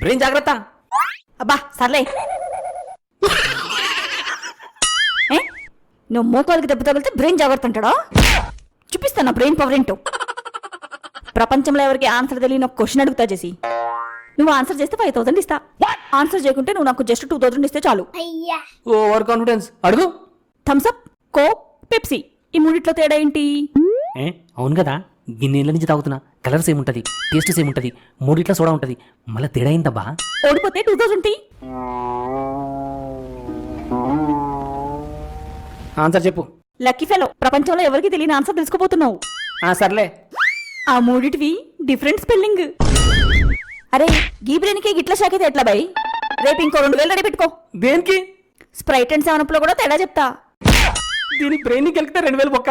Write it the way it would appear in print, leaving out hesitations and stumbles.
Brain జాగ్రత్త. అబ్బా సర్లే. నువ్వు మోకాలకి దెబ్బ తగిలితే బ్రెయిన్ జాగ్రత్త అంటాడా? చూపిస్తాను నా బ్రెయిన్ పవర్ ఏంటో. ప్రపంచంలో ఎవరికి ఆన్సర్ తెలియని ఒక క్వశ్చన్ అడుగుతా చేసి, నువ్వు ఆన్సర్ చేస్తే 5000 ఇస్తా. ఆన్సర్ చేయకుంటే నువ్వు నాకు జస్ట్ 2000 ఇస్తే చాలు. Over confidence. అడుగు. థమ్స్అప్, కోక్, పెప్సీ ఈ మూడిట్లో తేడా ఏంటి? అవును కదా, గిన్నెల నుంచి తాగుతున్నా, కలర్ సేమ్ ఉంటుంది, టేస్ట్ సేమ్ ఉంటుంది, మూడిట్లో సోడా ఉంటుంది, మళ్ళీ తేడా ఏంటబ్బా? ఓడిపోతే 2000 ఆన్సర్ చెప్పు. లక్కీ ఫెలో, ప్రపంచంలో ఎవరికి తెలియని ఆన్సర్ తెలుసుకోబోతున్నావు. సర్లే. ఆ మూడిటివి డిఫరెంట్ స్పెల్లింగ్. అరే గీ బ్రెయిన్కి గిట్ల షాక్ అయితే ఎట్లా బై? రేపు ఇంకో 2000 రెడీ పెట్టుకో. దేనికి? స్ప్రైట్ అండ్ 7 అప్ లో కూడా తేడా చెప్తా. దీని బ్రెయిన్ గెలికితే 2000 బొక్క.